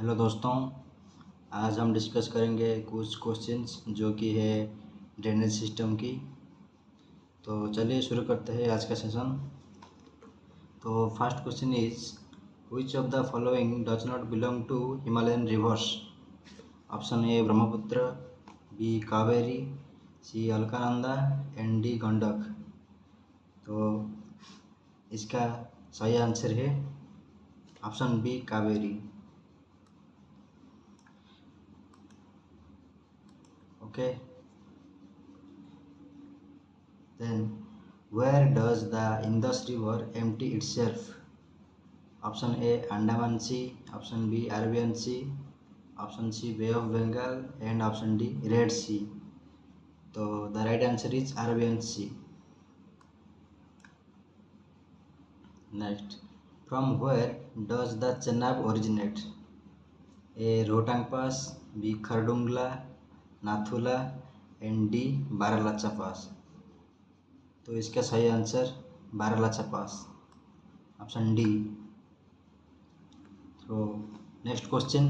Hello दोस्तों, आज हम डिस्कस करेंगे कुछ क्वेश्चंस जो कि है ड्रेनेज सिस्टम की। तो चलिए शुरू करते हैं आज का सेशन। तो first question is which of the following does not belong to Himalayan rivers. Option A Brahmaputra, B Kaveri, C Alaknanda and D Gandak. तो इसका सही आंसर है option B Kaveri. Okay, then where does the Indus River empty itself? Option A Andaman Sea, option B Arabian Sea, option C Bay of Bengal and option D Red Sea. So the right answer is Arabian Sea. Next, from where does the Chenab originate? A Rohtang Pass, B Khardungla, Nathula and D Baralacha Pass. तो इसका सही answer Baralacha pass, option D. तो next question,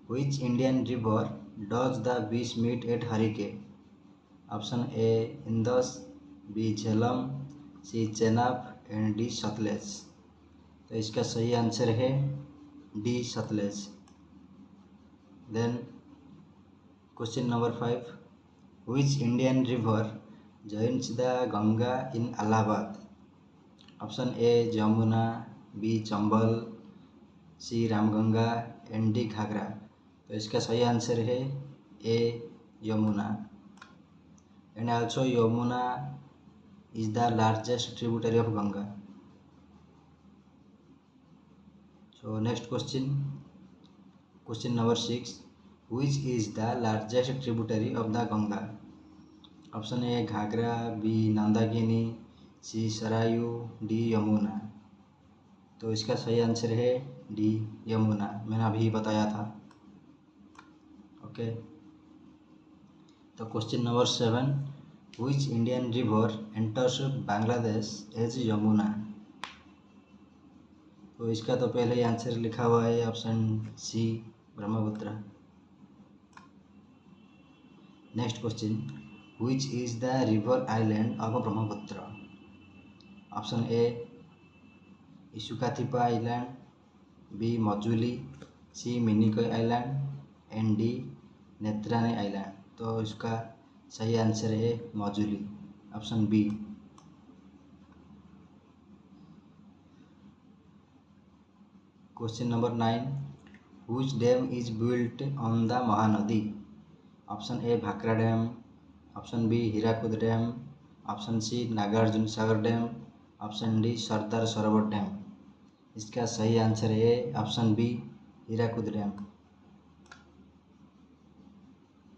which Indian river does the Beas meet at Harike. Option A Indus, B Jhelum, C Chenab and D Sutlej. तो इसका सही answer है D Sutlej. Then question number 5, which Indian river joins the Ganga in Allahabad. Option A Jamuna, B Chambal, C Ramganga and D Ghaghara. तो इसका सही answer है A Yamuna. And also Yamuna is the largest tributary of Ganga. So next question, question number 6, which is the largest tributary of the Ganga. Option A Ghaghara, B Nandakini, C Sarayu, D Yamuna. तो इसका सही answer है D Yamuna, मैंने अभी बताया था। ओके, तो question number 7, which Indian river enters Bangladesh as Yamuna. तो इसका तो पहले ही आंसर लिखा हुआ है, option C Brahmaputra. Next question, which is the river island of Brahmaputra? Option A Isukathipa Island, B Majuli, C Minicoy Island and D Netrani island. तो इसका सही आंसर है Majuli, option B. Question number 9, which dam is built on the Mahanadi. Option A Bhakra dam, option B Hirakud dam, option C Nagarjuna Sagar dam, option D Sardar Sarovar dam. इसका सही answer है option B Hirakud dam.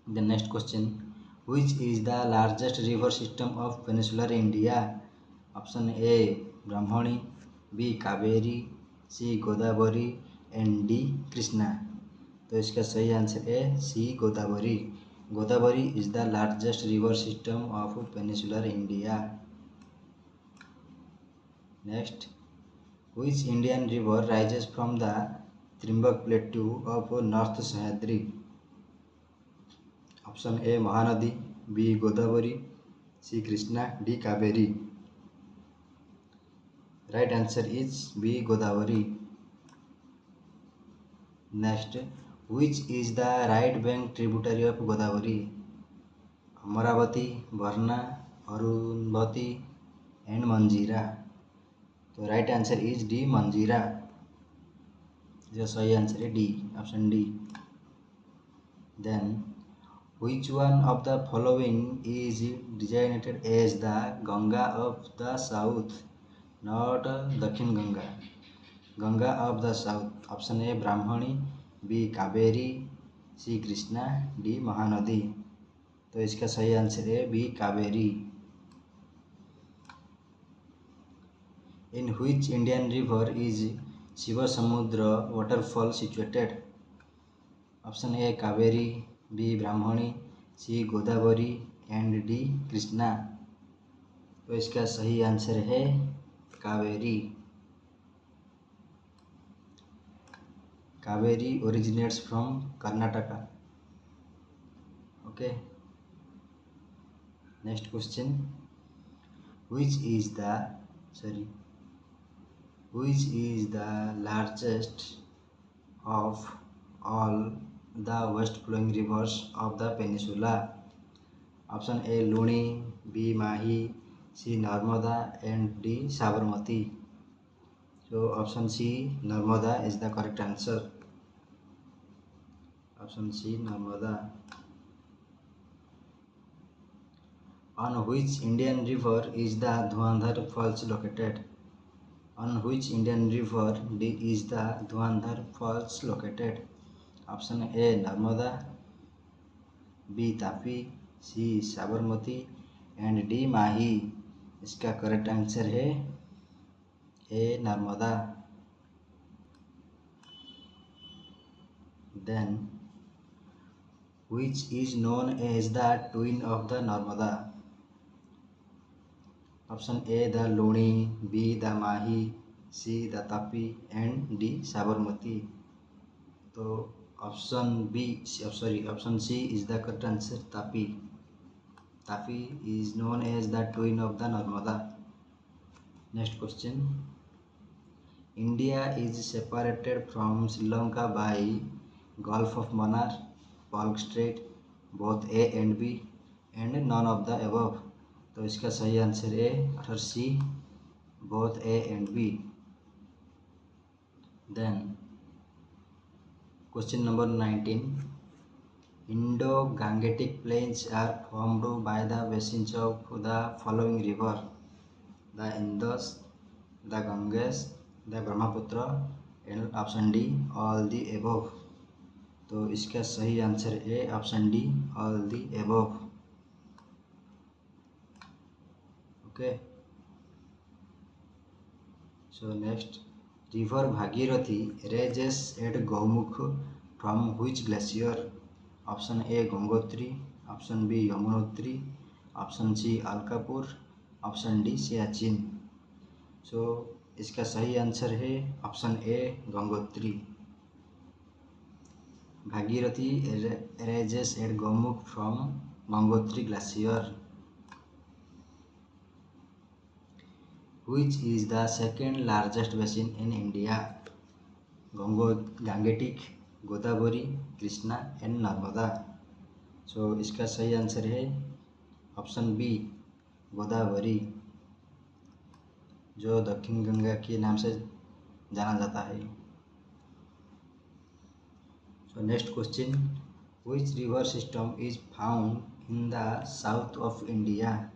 The next question, which is the largest river system of peninsular India. Option A Brahmani, B Kaveri, C Godavari and D Krishna. तो इसका सही answer है सी Godavari. Godavari is the largest river system of peninsular India. Next, which Indian river rises from the Trimbak Plateau of North Sahyadri? Option A Mahanadi, B Godavari, C Krishna, D Kaveri. Right answer is B Godavari. Next, which is the right bank tributary of Godavari? Amaravati, Varna, Arunavati and Manjira. तो right answer is D मंजीरा। जो सही answer है D, option D. Then which one of the following is designated as the Ganga of the south, not Dakshin Ganga, Ganga of the south. Option A Brahmani, B Kaveri, C Krishna, D Mahanadi. तो इसका सही answer है B Kaveri. In which Indian river is Shiva Samudra waterfall situated. Option A Kaveri, B Brahmani, C Godavari and D Krishna. तो इसका सही answer है Kaveri. Kaveri originates from Karnataka. Okay. Next question. Which is the largest of all the west flowing rivers of the peninsula? Option A Luni, B Mahi, C Narmada and D Sabarmati. So option C Narmada is the correct answer. Option C Narmada. On which Indian river is the Dhuandhar Falls located? On which Indian river is the Dhuandhar Falls located? Option A Narmada, B Tapi, C Sabarmati and D Mahi. इसका correct answer है ए Narmada. Then which is known as the twin of the Narmada? Option A the Luni, B the Mahi, C the Tapi and D Sabarmati. तो option C is the correct answer. Tapi is known as the twin of the Narmada. Next question. India is separated from Sri Lanka by Gulf of Mannar, Palk Strait, both A and B and none of the above. तो इसका सही answer है और सी both A and B. Then question number 19. Indo-Gangetic plains are formed by the basins of the following river: the Indus, the Ganges, the Brahmaputra and option D all the above. तो इसका सही answer है option D all the above. Okay. So next, river Bhagirathi rises at Gaumukh from which glacier? Option A Gangotri, option B Yamunotri, option C Alkapur, option D Siachen. So इसका सही answer है option A Gangotri. Bhagirathi rises at Gaumukh from Gangotri glacier. Which is the second largest basin in India? Gangetic, Godavari, Krishna and Narmada. So इसका सही answer है option B Godavari, जो दक्षिण गंगा के नाम से जाना जाता है. So next question. Which river system is found in the south of India?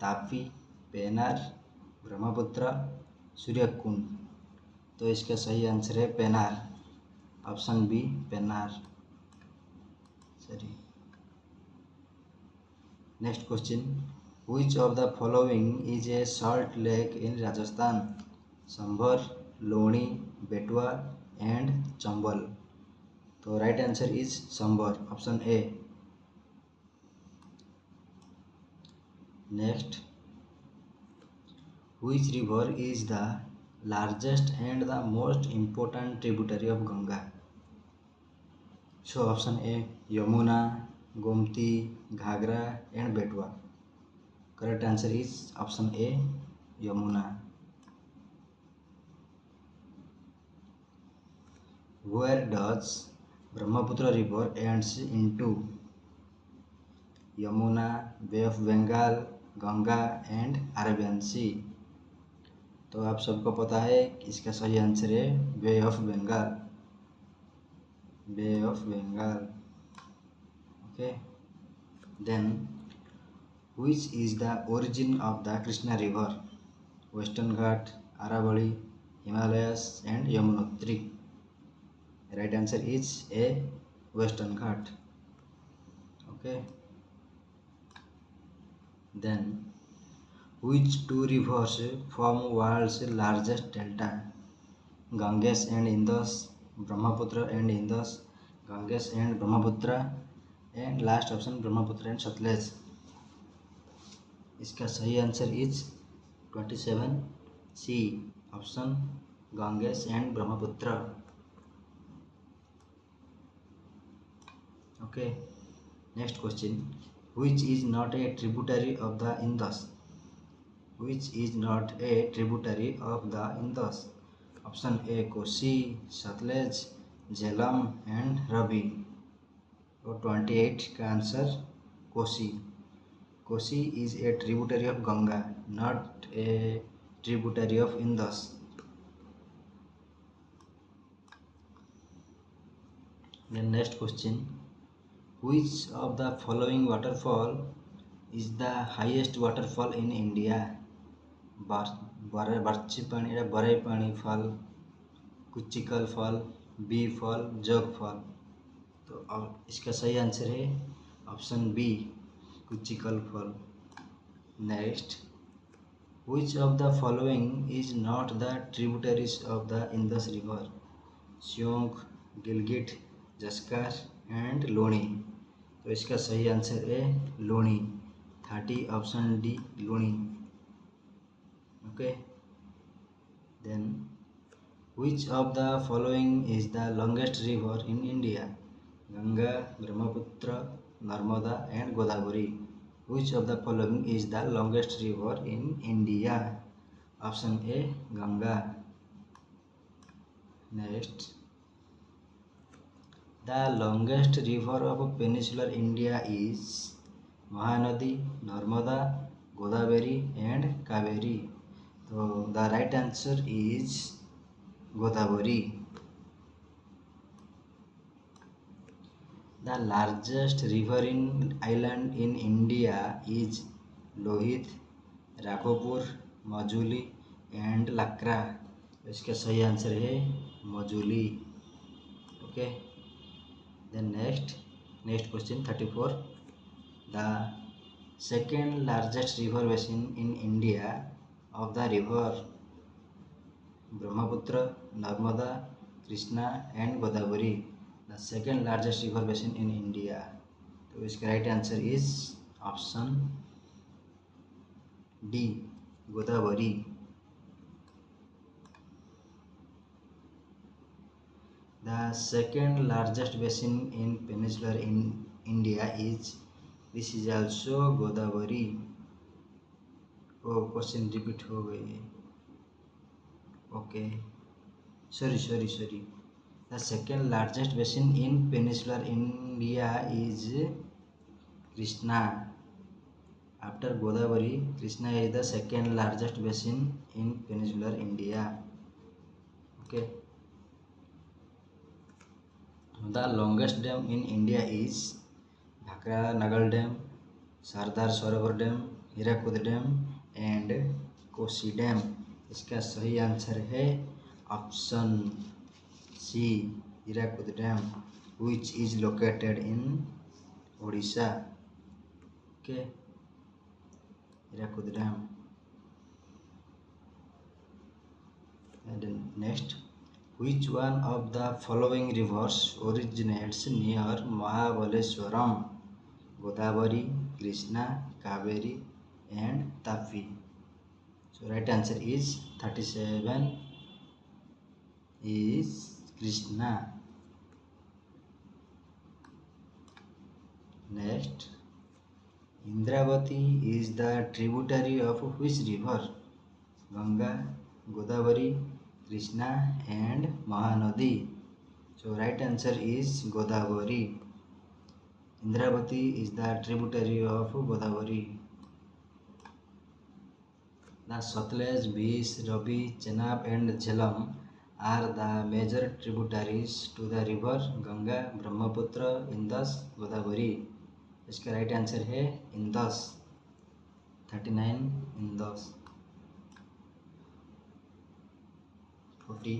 Tapi, Penar, Brahmaputra, Suryakund. तो इसका सही आंसर है Penar, option B Penar. Next question. Which of the following is a salt lake in Rajasthan? संभर, लोणी, बेटवा एंड चंबल. तो right answer is Sambhar, option A. Next. Which river is the largest and the most important tributary of Ganga? So option A Yamuna, Gomti, Ghagra and Betwa. Correct answer is option A Yamuna. Where does Brahmaputra river ends into? Yamuna, Bay of Bengal, Ganga and Arabian Sea. तो आप सबको पता है कि इसका सही answer है bay of Bengal. Bay of Bengal. Okay. Then which is the origin of the Krishna river? Western Ghat, Aravalli, Himalayas and Yamunotri. Right answer is A Western Ghat. Okay. Then which two rivers form world's largest delta? Ganges and Indus, Brahmaputra and Indus, Ganges and Brahmaputra and last option Brahmaputra and Satluj. इसका सही answer is 27 C option Ganges and Brahmaputra. Okay. Next question. Which is not a tributary of the Indus? Which is not a tributary of the Indus? Option A Kosi, Satluj, Jhelum and Ravi. So 28 का answer Kosi. Kosi is a tributary of Ganga, not a tributary of Indus. Then next question. Which of the following waterfall is the highest waterfall in India? Barchi Pani या Barai Pani fall, Kunchikal fall, B fall, Jog fall. तो अब इसका सही answer है option B Kunchikal fall. Next. Which of the following is not the tributaries of the Indus River? Shyok, Gilgit, Zaskar and Loni. तो इसका सही answer है Loni. 30 option D Loni. Okay. Then which of the following is the longest river in India? Ganga, Brahmaputra, Narmada and Godavari. Which of the following is the longest river in India? Option A Ganga. Next. The longest river of peninsular India is Mahanadi, Narmada, Godavari and Kaveri. So the right answer is Godavari. The largest river in island in India is Lohit, Raghopur, Majuli and Lakra. इसका सही answer है Majuli. Okay. Then next question 34. The second largest river basin in India of the river Brahmaputra, Narmada, Krishna and Godavari. The second largest river basin in India. तो इसका right answer is option D Godavari. The second largest basin in peninsular in India is, this is also Godavari. Question repeat हो गई. Okay, sorry. The second largest basin in peninsular India is Krishna. After Godavari, Krishna is the second largest basin in peninsular India. Okay. The longest dam in India is Bhakra Nangal dam, Sardar Sarovar dam, Hirakud dam and Kosi dam. इसका सही answer है option C Hirakud dam, which is located in Odisha. Okay, Hirakud dam. Next. Which one of the following rivers originates near Mahabaleshwaram? Godavari, Krishna, Kaveri and Tapi. So right answer is 37 is Krishna. Next. Indravati is the tributary of which river? Ganga, Godavari, Krishna and Mahanadi. So right answer is Godavari. Indravati is the tributary of Godavari. The Satluj, Bish, Ravi, Chenab and Jhelum are the major tributaries to the river Ganga, Brahmaputra, Indus, Godavari. इसका right answer है Indus. 39 Indus. 40.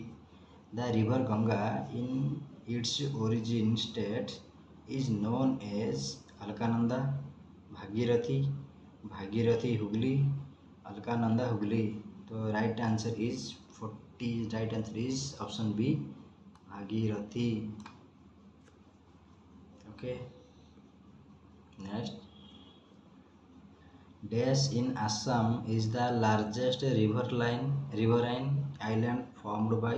The river Ganga in its origin state is known as Alkananda, Bhagirathi, Bhagirathi Hugli, Alkananda Hugli. तो right answer is 40. Right answer is option B Bhagirathi. Okay. Next. Dash in Assam is the largest riverine island formed by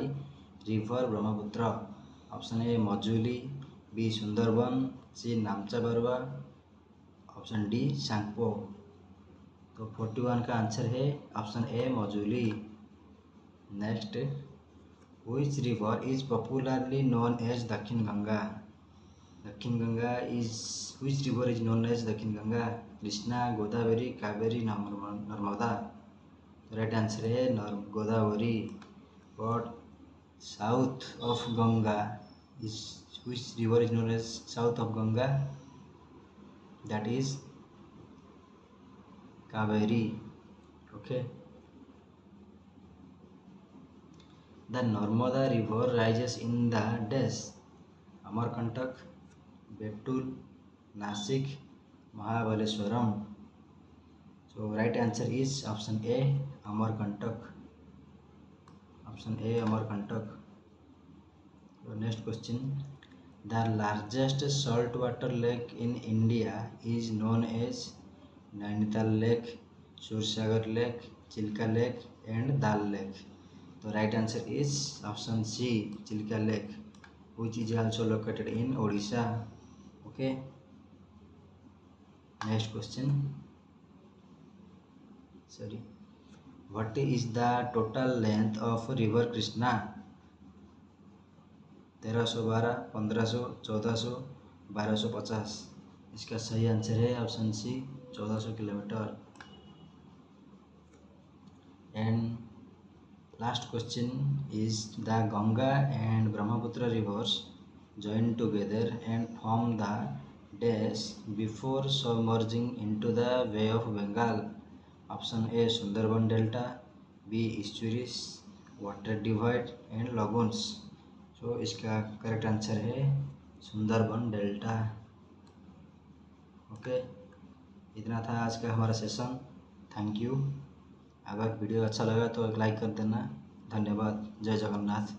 river Brahmaputra. Option A Majuli, B Sundarban, C Namcha Barwa, option D Tsangpo. तो 41 का answer है option A Majuli. Next, which river is popularly known as Dakshin Ganga? Dakshin Ganga is which river is known as Dakshin Ganga? Krishna, Godavari, Kaveri, Narmada. Right answer है Godavari. But south of Ganga is which river is known as south of Ganga? That is Kaveri. Okay. The Narmada river rises in the dash Amarkantak, Betul, Nasik, Mahabaleshwaram. So right answer is option A Amarkantak. Option A Amarkantak. So next question. The largest saltwater lake in India is known as Nainital Lake, Sursagar Lake, Chilka Lake and Dal Lake. The right answer is option C Chilka Lake, which is also located in Odisha. Okay. Next question. Sorry. What is the total length of river Krishna? 1312, 1500, 1400, 1250। इसका सही answer है option C 1400 kilometre. And last question is the Ganga and Brahmaputra rivers join together and form the dash before submerging into the Bay of Bengal. Option A Sundarban Delta, B estuaries, water divide and lagoons. So इसका correct answer है Sundarban delta. Okay, इतना था आज का हमारा session. Thank you. अगर video अच्छा लगा तो एक लाइक कर देना। धन्यवाद। जय जगन्नाथ।